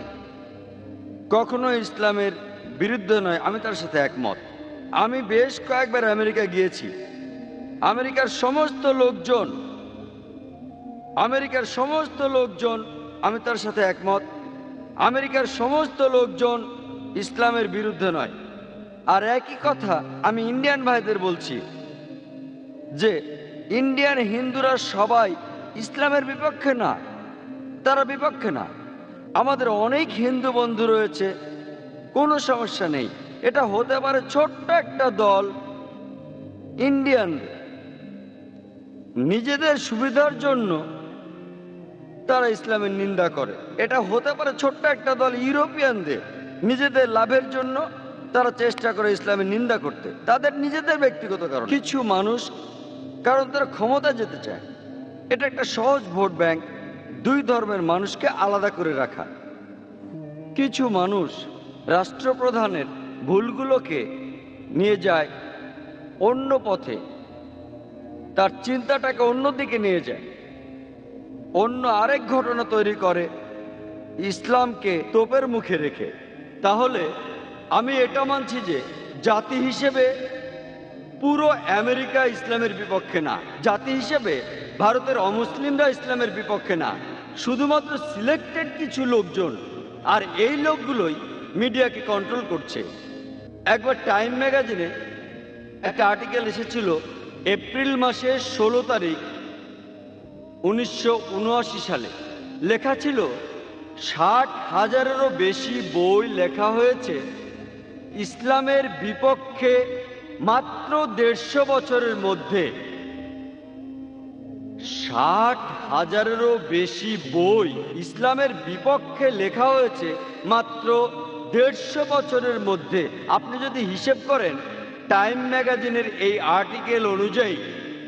কখনো ইসলামের বিরুদ্ধে নয়। আমি তার সাথে একমত। আমি বেশ কয়েকবার আমেরিকা গিয়েছি। আমেরিকার সমস্ত লোকজন, আমি তার সাথে একমত, আমেরিকার সমস্ত লোকজন ইসলামের বিরুদ্ধে নয়। আর একই কথা আমি ইন্ডিয়ান ভাইদের বলছি যে ইন্ডিয়ান হিন্দুরা সবাই ইসলামের বিপক্ষে না, তারা বিপক্ষে না। আমাদের অনেক হিন্দু বন্ধু রয়েছে, কোনো সমস্যা নেই। এটা হতে পারে ছোট্ট একটা দল ইন্ডিয়ান, নিজেদের সুবিধার জন্য তারা ইসলামের নিন্দা করে। এটা হতে পারে ছোট্ট একটা দল ইউরোপিয়ানদের, নিজেদের লাভের জন্য তারা চেষ্টা করে ইসলামের নিন্দা করতে, তাদের নিজেদের ব্যক্তিগত কারণ। কিছু মানুষ কারণ তারা ক্ষমতা যেতে চায়। এটা একটা সহজ ভোট ব্যাংক, দুই ধর্মের মানুষকে আলাদা করে রাখা। কিছু মানুষ রাষ্ট্রপ্রধানের ভুলগুলোকে নিয়ে যায় অন্য পথে, তার চিন্তাটাকে অন্যদিকে নিয়ে যায়, অন্য আরেক ঘটনা তৈরি করে ইসলামকে তোপের মুখে রেখে। তাহলে আমি এটা মানছি যে জাতি হিসেবে পুরো আমেরিকা ইসলামের বিপক্ষে না, জাতি হিসেবে ভারতের অমুসলিমরা ইসলামের বিপক্ষে না, শুধুমাত্র সিলেক্টেড কিছু লোকজন, আর এই লোকগুলোই মিডিয়াকে কন্ট্রোল করছে। একবার টাইম ম্যাগাজিনে একটা আর্টিকেল এসেছিল এপ্রিল মাসের 16 তারিখ 1979 সালে। লেখা ছিল 60,000-এরও বেশি বই লেখা হয়েছে ইসলামের বিপক্ষে মাত্র 150 বছরের মধ্যে। 60,000-এরও বেশি বই ইসলামের বিপক্ষে লেখা হয়েছে মাত্র 150 বছরের মধ্যে। আপনি যদি হিসেব করেন টাইম ম্যাগাজিনের এই আর্টিকেল অনুযায়ী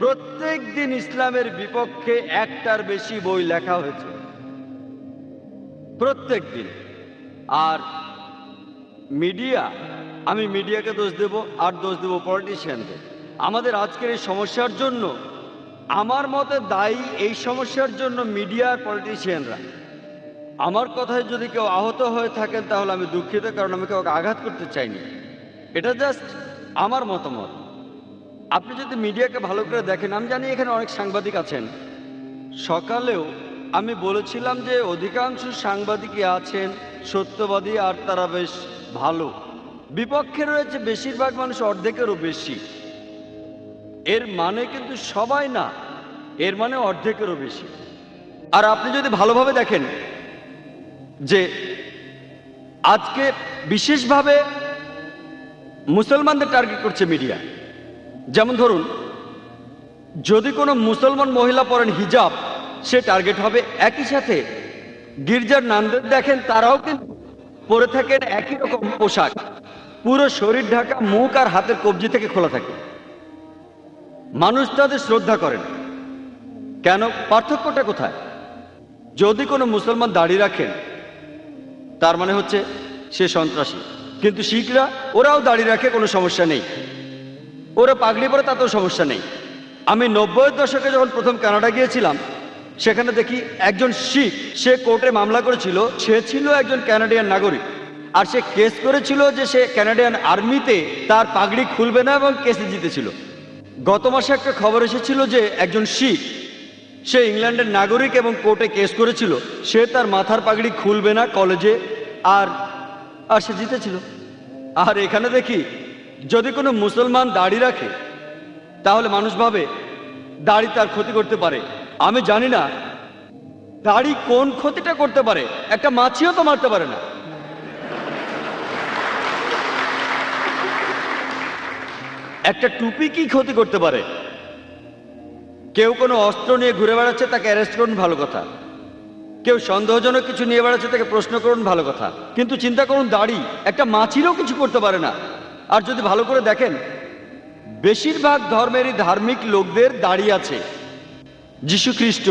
প্রত্যেক দিন ইসলামের বিপক্ষে একটার বেশি বই লেখা হয়েছে, প্রত্যেক দিন। আর মিডিয়া, আমি মিডিয়াকে দোষ দেব আর দোষ দেব পলিটিশিয়ানদের। আমাদের আজকের এই সমস্যার জন্য আমার মতে দায়ী, এই সমস্যার জন্য মিডিয়া আর পলিটিশিয়ানরা। আমার কথায় যদি কেউ আহত হয়ে থাকেন তাহলে আমি দুঃখিত, কারণ আমি কাউকে আঘাত করতে চাইনি। এটা জাস্ট আমার মতামত। আপনি যদি মিডিয়াকে ভালো করে দেখেন, আমি জানি এখানে অনেক সাংবাদিক আছেন, সকালেও আমি বলেছিলাম যে অধিকাংশ সাংবাদিকই আছেন সত্যবাদী আর তারা বেশ ভালো। বিপক্ষে রয়েছে বেশিরভাগ মানুষ, অর্ধেকেরও বেশি। এর মানে কিন্তু সবাই না, এর মানে অর্ধেকেরও বেশি। আর আপনি যদি ভালোভাবে দেখেন যে আজকে বিশেষভাবে মুসলমানদের টার্গেট করছে মিডিয়া। যেমন ধরুন, যদি কোনো মুসলমান মহিলা পরেন হিজাব, সে টার্গেট হবে। একই সাথে গির্জার নানদের দেখেন, তারাও কিন্তু পরে থাকেন একই রকম পোশাক, পুরো শরীর ঢাকা, মুখ আর হাতের কবজি থেকে খোলা থাকে। মানুষ তাদের শ্রদ্ধা করেন। কেন? পার্থক্যটা কোথায়? যদি কোনো মুসলমান দাড়ি রাখেন তার মানে হচ্ছে সে সন্ত্রাসী, কিন্তু শিখরা ওরাও দাড়ি রাখে, কোনো সমস্যা নেই, ওরা পাগড়ি পরে, তাতেও সমস্যা নেই। আমি 90-এর দশকে যখন প্রথম কানাডা গিয়েছিলাম, সেখানে দেখি একজন শিখ, সে কোর্টে মামলা করেছিল, সে ছিল একজন কানাডিয়ান নাগরিক, আর সে কেস করেছিল যে সে কানাডিয়ান আর্মিতে তার পাগড়ি খুলবে না এবং কেসে জিতেছিল। গত মাসে একটা খবর এসেছিল যে একজন শিখ, সে ইংল্যান্ডের নাগরিক এবং কোর্টে কেস করেছিল, সে তার মাথার পাগড়ি খুলবে না কলেজে, আর সে জিতেছিল। আর এখানে দেখি যদি কোনো মুসলমান দাড়ি রাখে তাহলে মানুষ ভাবে দাড়ি তার ক্ষতি করতে পারে। আমি জানি না দাড়ি কোন ক্ষতিটা করতে পারে, একটা মাছিও তো মারতে পারে না। একটা টুপি কি ক্ষতি করতে পারে? কেউ কোনো অস্ত্র নিয়ে ঘুরে বেড়াচ্ছে, তাকে অ্যারেস্ট করুন, ভালো কথা। কেউ সন্দেহজনক কিছু নিয়ে বেড়াচ্ছে, তাকে প্রশ্ন করুন, ভালো কথা। কিন্তু চিন্তা করুন, দাড়ি একটা মাছিরও কিছু করতে পারে না। আর যদি ভালো করে দেখেন, বেশিরভাগ ধর্মেরই ধার্মিক লোকদের দাড়ি আছে। যীশু খ্রিস্ট,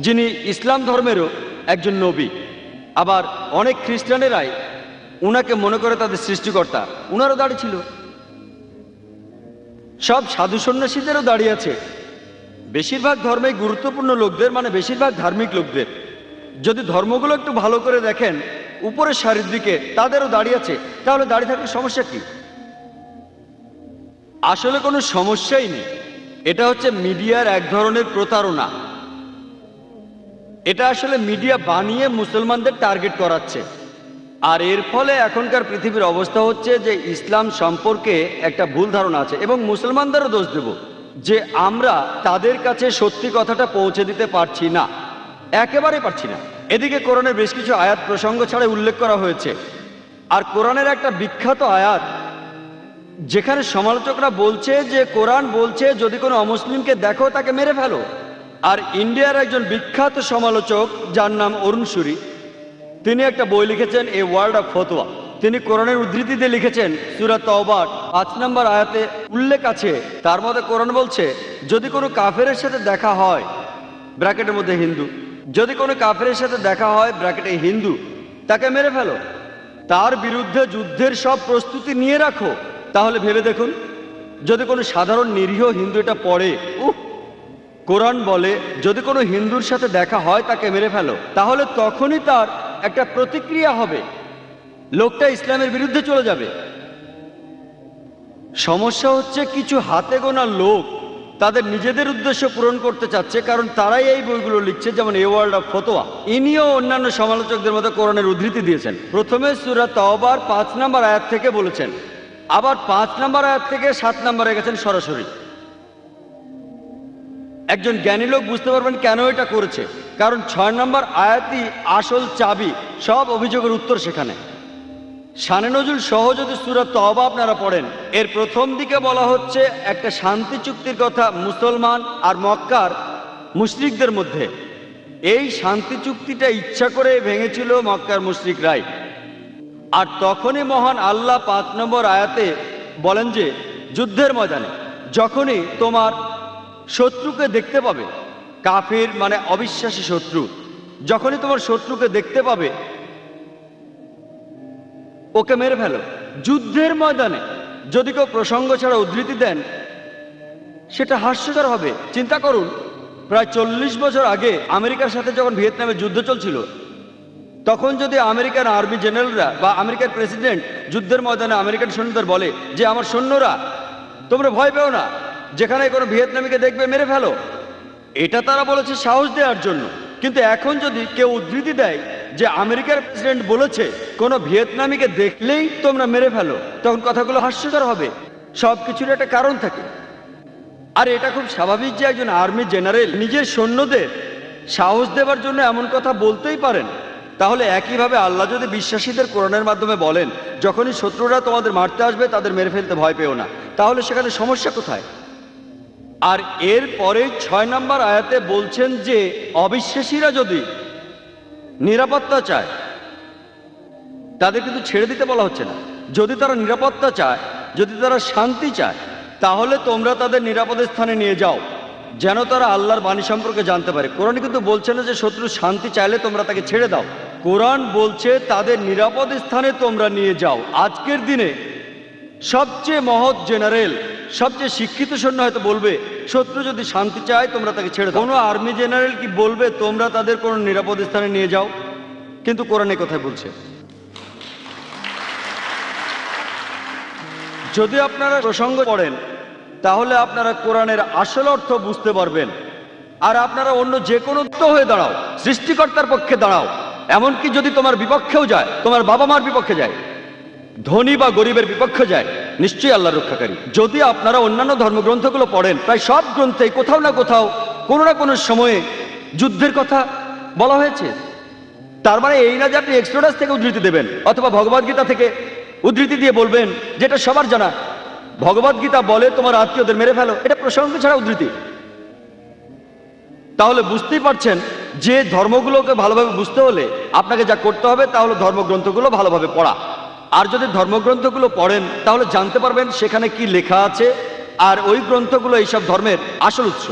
যিনি ইসলাম ধর্মেরও একজন নবী, আবার অনেক খ্রিস্টানেরাই উনাকে মনে করে তাদের সৃষ্টিকর্তা, উনারও দাড়ি ছিল। সব সাধু সন্ন্যাসীদেরও দাড়ি আছে। বেশিরভাগ ধর্মে গুরুত্বপূর্ণ লোকদের, মানে বেশিরভাগ ধার্মিক লোকদের, যদি ধর্মগুলো একটু ভালো করে দেখেন, উপরের সারির দিকে তাদেরও দাড়ি আছে। তাহলে দাড়ি থাকলে সমস্যা কি? আসলে কোনো সমস্যাই নেই। এটা হচ্ছে মিডিয়ার এক ধরনের প্রতারণা। এটা আসলে মিডিয়া বানিয়ে মুসলমানদের টার্গেট করাচ্ছে। আর এর ফলে এখনকার পৃথিবীর অবস্থা হচ্ছে যে ইসলাম সম্পর্কে একটা ভুল ধারণা আছে, এবং মুসলমানদেরও দোষ দেব যে আমরা তাদের কাছে সত্যি কথাটা পৌঁছে দিতে পারছি না, একেবারে পারছি না। এদিকে কোরআনের বেশ কিছু আয়াত প্রসঙ্গ ছাড়াই উল্লেখ করা হয়েছে। আর কোরআনের একটা বিখ্যাত আয়াত, যেখানে সমালোচকরা বলছে যে কোরআন বলছে যদি কোনো অমুসলিমকে দেখো তাকে মেরে ফেলো। আর ইন্ডিয়ার একজন বিখ্যাত সমালোচক, যার নাম অরুণ সুরি, তিনি একটা বই লিখেছেন, এ ওয়ার্ল্ড অফ ফতোয়া। তিনি কোরআনের উদ্ধৃতি দিয়ে লিখেছেন, সূরা তওবার 5 নম্বর আয়াতে উল্লেখ আছে, তার মধ্যে কোরআন বলছে যদি কোনো কাফেরের সাথে দেখা হয় ব্র্যাকেটের মধ্যে হিন্দু। যদি কোনো কাফেরের সাথে দেখা হয় ব্র্যাকেটে হিন্দু, তাকে মেরে ফেলো, তার বিরুদ্ধে যুদ্ধের সব প্রস্তুতি নিয়ে রাখো। তাহলে ভেবে দেখুন, যদি কোনো সাধারণ নিরীহ হিন্দু এটা পড়ে, কোরআন বলে যদি কোনো হিন্দুর সাথে দেখা হয় তাকে মেরে ফেলো, তাহলে তখনই তার একটা প্রতিক্রিয়া হবে, লোকটা ইসলামের বিরুদ্ধে চলে যাবে। সমস্যা হচ্ছে কিছু হাতে গোনা লোক তাদের নিজেদের উদ্দেশ্য পূরণ করতে চাচ্ছে, কারণ তারাই এই বইগুলো লিখছে, যেমন এ ওয়ার্ল্ড অফ ফতোয়া। ইনিও অন্যান্য সমালোচকদের মতো কোরআনের উদ্ধৃতি দিয়েছেন। প্রথমে সূরা তাওবার 5 নম্বর আয়াত থেকে বলেছেন, আবার 5 নম্বর আয়াত থেকে 7 নম্বরে গেছেন সরাসরি। একজন জ্ঞানী লোক বুঝতে পারবেন কেন এটা করেছে, কারণ 6 নম্বর আয়াতই আসল চাবি, সব অভিযোগের উত্তর সেখানে। শানে নজুল সহ যদি সূরা তওবা আপনারা পড়েন, এর প্রথম দিকে বলা হচ্ছে একটা শান্তি চুক্তির কথা মুসলমান আর মক্কার মুশরিকদের মধ্যে। এই শান্তি চুক্তিটা ইচ্ছা করে ভেঙেছিল মক্কার মুশরিকরাই। আর তখনই মহান আল্লাহ 5 নম্বর আয়াতে বলেন যে যুদ্ধের ময়দানে যখনই তোমার শত্রুকে দেখতে পাবে, কাফির মানে অবিশ্বাসী শত্রু, যখনই তোমার শত্রুকে দেখতে পাবে ওকে মেরে ফেলো। যুদ্ধের ময়দানে যদি কেউ প্রসঙ্গ ছাড়া উদ্ধৃতি দেন সেটা হাস্যকর হবে। চিন্তা করুন, প্রায় 40 বছর আগে আমেরিকার সাথে যখন ভিয়েতনামে যুদ্ধ চলছিল, তখন যদি আমেরিকান আর্মি জেনারেলরা বা আমেরিকার প্রেসিডেন্ট যুদ্ধের ময়দানে আমেরিকান সৈন্যদের বলে যে আমার সৈন্যরা তোমরা ভয় পেও না, যেখানে কোনো ভিয়েতনামিকে দেখবে মেরে ফেলো, এটা তারা বলেছে সাহস দেওয়ার জন্য। কিন্তু এখন যদি কেউ উদ্ধৃতি দেয় যে আমেরিকার প্রেসিডেন্ট বলেছে কোনো ভিয়েতনামিকে দেখলেই তোমরা মেরে ফেলো, তখন কথাগুলো হাস্যকর হবে। সব কিছুর একটা কারণ থাকে। আর এটা খুব স্বাভাবিক যে একজন আর্মি জেনারেল নিজের সৈন্যদের সাহস দেওয়ার জন্য এমন কথা বলতেই পারেন। তাহলে একইভাবে আল্লাহ যদি বিশ্বাসীদের কোরআনের মাধ্যমে বলেন যখনই শত্রুরা তোমাদের মারতে আসবে তাদের মেরে ফেলতে ভয় পেও না, তাহলে সেখানে সমস্যা কোথায়? আর এর পরে 6 নম্বর আয়াতে বলছেন যে অবিশ্বাসীরা যদি নিরাপত্তা চায় তাদের কিন্তু ছেড়ে দিতে বলা হচ্ছে না। যদি তারা নিরাপত্তা চায়, যদি তারা শান্তি চায়, তাহলে তোমরা তাদের নিরাপদ স্থানে নিয়ে যাও, যেন তারা আল্লাহর বাণী সম্পর্কে জানতে পারে। কোরআন কিন্তু বলছে না যে শত্রু শান্তি চাইলে তোমরা তাকে ছেড়ে দাও। কোরআন বলছে তাদের নিরাপদ স্থানে তোমরা নিয়ে যাও। আজকের দিনে সবচেয়ে মহৎ জেনারেল, সবচেয়ে শিক্ষিত সৈন্য হয়তো বলবে শত্রু যদি শান্তি চায় তোমরা তাকে ছেড়ে দাও। কোনো আর্মি জেনারেল কি বলবে তোমরা তাদের কোনো নিরাপদ স্থানে নিয়ে যাও? কিন্তু কোরআন এই কথাই বলছে। যদি আপনারা প্রসঙ্গ পড়েন তাহলে আপনারা কোরআনের আসল অর্থ বুঝতে পারবেন। আর আপনারা অন্য যে কোনো হয়ে দাঁড়াও, সৃষ্টিকর্তার পক্ষে দাঁড়াও, এমনকি যদি তোমার বিপক্ষেও যায়, তোমার বাবা মার বিপক্ষে যায়, ধনী বা গরিবের বিপক্ষে যায়, নিশ্চয়ই আল্লাহর রক্ষাকারী। যদি আপনারা অন্যান্য ধর্মগ্রন্থগুলো পড়েন, প্রায় সব গ্রন্থেই কোথাও না কোথাও কোনো না কোনো সময়ে যুদ্ধের কথা বলা হয়েছে। তার মানে এই না যে আপনি এক্সোডাস থেকে উদ্ধৃতি দেবেন অথবা ভগবদ্গীতা থেকে উদ্ধৃতি দিয়ে বলবেন, যেটা সবার জানা ভগবদ্গীতা বলে তোমার আত্মীয়দের মেরে ফেলো, এটা প্রসঙ্গ ছাড়া উদ্ধৃতি। তাহলে বুঝতেই পারছেন যে ধর্মগুলোকে ভালোভাবে বুঝতে হলে আপনাকে যা করতে হবে তা হলো ধর্মগ্রন্থগুলো ভালোভাবে পড়া। আর যদি ধর্মগ্রন্থগুলো পড়েন তাহলে জানতে পারবেন সেখানে কি লেখা আছে, আর ওই গ্রন্থগুলো এইসব ধর্মের আসল উৎস।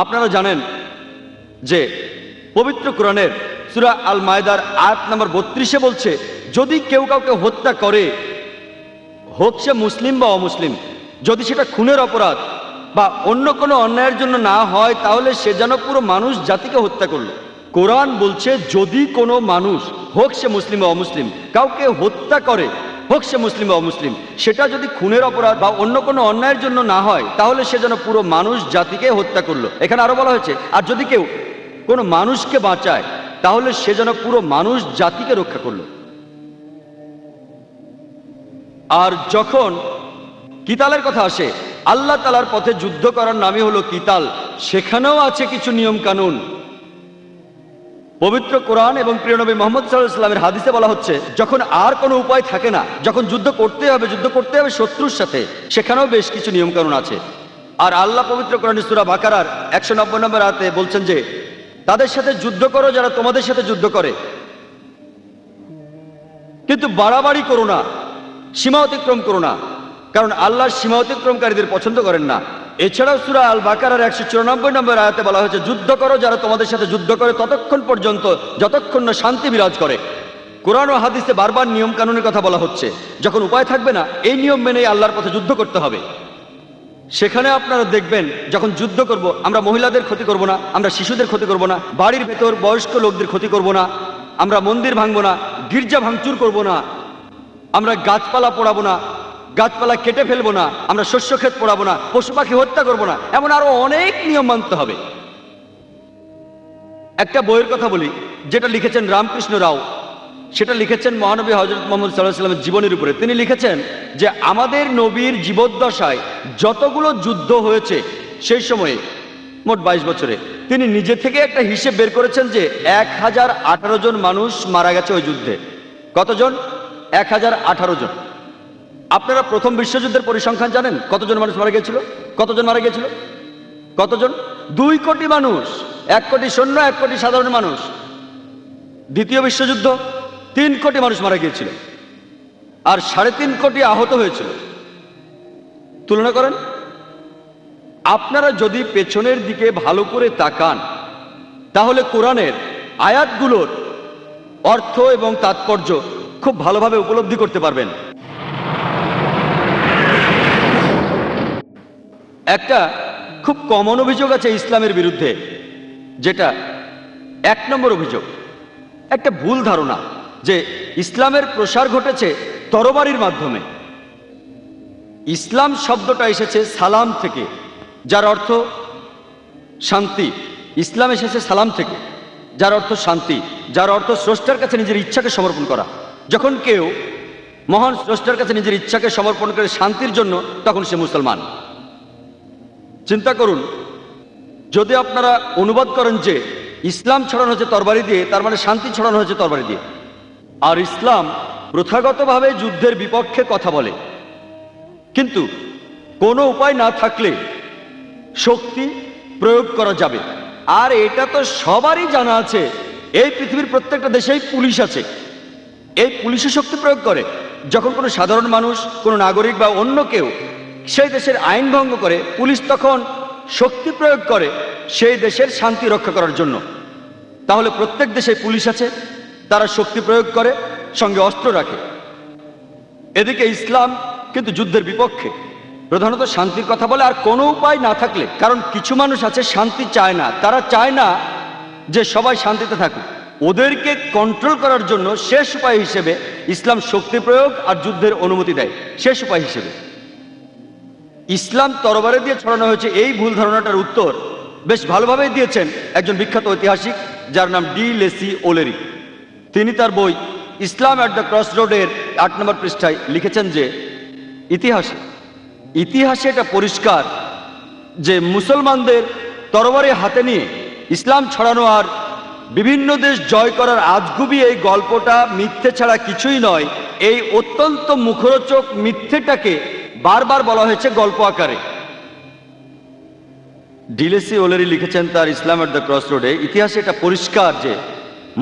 আপনারা জানেন যে পবিত্র কোরআনের সূরা আল মায়দার আয়াত নম্বর 32-এ বলছে যদি কেউ কাউকে হত্যা করে, হোক সে মুসলিম বা অমুসলিম, যদি সেটা খুনের অপরাধ বা অন্য কোনো অন্যায়ের জন্য না হয়, তাহলে সে যেন পুরো মানুষ জাতিকে হত্যা করলো। কোরআন বলছে যদি কোনো মানুষ, হোক সে মুসলিম বা অমুসলিম, কাউকে হত্যা করে, হোক সে মুসলিম বা অমুসলিম, সেটা যদি খুনের অপরাধ বা অন্য কোনো অন্যায়ের জন্য না হয়, তাহলে সে যেন পুরো মানুষ জাতিকে হত্যা করলো। এখানে আরো বলা হয়েছে আর যদি কেউ কোনো মানুষকে বাঁচায় তাহলে সে যেন পুরো মানুষ জাতিকে রক্ষা করলো। আর যখন কিতালের কথা আসে, আল্লাহ তাআলার পথে যুদ্ধ করার নামই হলো কিতাল। সেখানেও আছে কিছু নিয়ম কানুন। পবিত্র কোরআন এবং প্রিয় নবী মুহাম্মদ সাল্লাল্লাহু আলাইহি ওয়াসাল্লামের হাদিসে বলা হচ্ছে যখন আর কোনো উপায় থাকে না, যখন যুদ্ধ করতে হবে শত্রুর সাথে, সেখানেও বেশ কিছু নিয়ম কানুন আছে। আর আল্লাহ পবিত্র কোরআনের সূরা বাকারার 190 নম্বর আয়াতে বলছেন যে তাদের সাথে যুদ্ধ করো যারা তোমাদের সাথে যুদ্ধ করে, কিন্তু বাড়াবাড়ি করো না, সীমা অতিক্রম করো না, কারণ আল্লাহ সীমা অতিক্রমকারীদের পছন্দ করেন না। এছাড়াও সূরা আল বাকারার 194 নম্বর আয়াতে বলা হয়েছে, যুদ্ধ করো যারা তোমাদের সাথে যুদ্ধ করে ততক্ষণ পর্যন্ত যতক্ষণ না শান্তি বিরাজ করে। কোরআন ও হাদিসে বারবার নিয়ম কানুনের কথা বলা হচ্ছে। যখন উপায় থাকবে না, এই নিয়ম মেনেই আল্লাহর পথে যুদ্ধ করতে হবে। সেখানে আপনারা দেখবেন, যখন যুদ্ধ করব, আমরা মহিলাদের ক্ষতি করব না, আমরা শিশুদের ক্ষতি করব না, বাড়ির ভেতর বয়স্ক লোকদের ক্ষতি করব না, আমরা মন্দির ভাঙবো না, গির্জা ভাঙচুর করব না, আমরা গাছপালা পোড়াবো না, গাছপালা কেটে ফেলবো না, আমরা শস্য ক্ষেত পোড়াবো না, পশু পাখি হত্যা করবো না, এমন আরো অনেক নিয়ম মানতে হবে। একটা বইয়ের কথা বলি, যেটা লিখেছেন রামকৃষ্ণ রাও। সেটা লিখেছেন মহানবী হযরত মুহাম্মদ সাল্লাল্লাহু আলাইহি ওয়াসাল্লামের জীবনের উপরে। তিনি লিখেছেন যে আমাদের নবীর জীবদ্দশায় যতগুলো যুদ্ধ হয়েছে সেই সময়ে, মোট 22 বছরে, তিনি নিজে থেকে একটা হিসেব বের করেছেন যে 1018 জন মানুষ মারা গেছে ওই যুদ্ধে। কতজন? 1018 জন। আপনারা প্রথম বিশ্বযুদ্ধের পরিসংখ্যান জানেন? কতজন মানুষ মারা গিয়েছিল? কতজন মারা গিয়েছিল? কতজন? 2 কোটি মানুষ। 1 কোটি সৈন্য, 1 কোটি সাধারণ মানুষ। দ্বিতীয় বিশ্বযুদ্ধ 3 কোটি মানুষ মারা গিয়েছিল, আর 3.5 কোটি আহত হয়েছিল। তুলনা করেন। আপনারা যদি পেছনের দিকে ভালো করে তাকান, তাহলে কোরআনের আয়াতগুলোর অর্থ এবং তাৎপর্য খুব ভালোভাবে উপলব্ধি করতে পারবেন। একটা খুব কমন অভিযোগ আছে ইসলামের বিরুদ্ধে, যেটা 1 নম্বর অভিযোগ, একটা ভুল ধারণা যে ইসলামের প্রসার ঘটেছে তরবারির মাধ্যমে। ইসলাম শব্দটা এসেছে সালাম থেকে, যার অর্থ শান্তি। ইসলাম এসেছে সালাম থেকে, যার অর্থ শান্তি, যার অর্থ স্রষ্টার কাছে নিজের ইচ্ছাকে সমর্পণ করা। যখন কেউ মহান স্রষ্টার কাছে নিজের ইচ্ছাকে সমর্পণ করে শান্তির জন্য, তখন সে মুসলমান। চিন্তা করুন, যদি আপনারা অনুবাদ করেন যে ইসলাম ছড়ানো হয়েছে তরবারি দিয়ে, তার মানে শান্তি ছড়ানো হয়েছে তরবারি দিয়ে। আর ইসলাম প্রথাগতভাবে যুদ্ধের বিপক্ষে কথা বলে, কিন্তু কোনো উপায় না থাকলে শক্তি প্রয়োগ করা যাবে। আর এটা তো সবারই জানা আছে, এই পৃথিবীর প্রত্যেকটা দেশেই পুলিশ আছে। এই পুলিশে শক্তি প্রয়োগ করে। যখন কোনো সাধারণ মানুষ, কোনো নাগরিক বা অন্য কেউ সেই দেশের আইন ভঙ্গ করে, পুলিশ তখন শক্তি প্রয়োগ করে সেই দেশের শান্তি রক্ষা করার জন্য। তাহলে প্রত্যেক দেশে পুলিশ আছে, তারা শক্তি প্রয়োগ করে, সঙ্গে অস্ত্র রাখে। এদিকে ইসলাম কিন্তু যুদ্ধের বিপক্ষে, প্রধানত শান্তির কথা বলে। আর কোনো উপায় না থাকলে, কারণ কিছু মানুষ আছে শান্তি চায় না, তারা চায় না যে সবাই শান্তিতে থাকুক। ওদেরকে কন্ট্রোল করার জন্য শেষ উপায় হিসেবে ইসলাম শক্তি প্রয়োগ আর যুদ্ধের অনুমতি দেয়, শেষ উপায় হিসেবে। ইসলাম তরবারি দিয়ে ছড়ানো হয়েছে, এই ভুল ধারণাটার উত্তর বেশ ভালোভাবেই দিয়েছেন একজন বিখ্যাত ঐতিহাসিক, যার নাম ডি লেসি ওলেরি। তিনি তার বই ইসলাম অ্যাট দ্য ক্রস রোডের 8 নম্বর পৃষ্ঠায় লিখেছেন যে ইতিহাসে এটা পরিষ্কার যে মুসলমানদের তরবারি হাতে নিয়ে ইসলাম ছড়ানো আর বিভিন্ন দেশ জয় করার আজগুবি এই গল্পটা মিথ্যে ছাড়া কিছুই নয়। এই অত্যন্ত মুখরোচক মিথ্যেটাকে বারবার বলা হয়েছে গল্প আকারে। ডিলেসি ওলেরি লিখেছেন তার ইসলাম অ্যাট দ্য ক্রস রোডে, ইতিহাসে এটা পরিষ্কার যে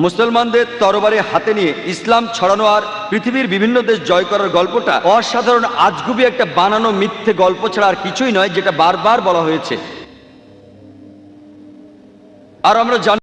মুসলমানদের তরবারি হাতে নিয়ে ইসলাম ছড়ানো আর পৃথিবীর বিভিন্ন দেশ জয় করার গল্পটা অসাধারণ আজগুবি একটা বানানো মিথ্যে গল্প ছাড়া আর কিছুই নয়, যেটা বারবার বলা হয়েছে। আর আমরা জানি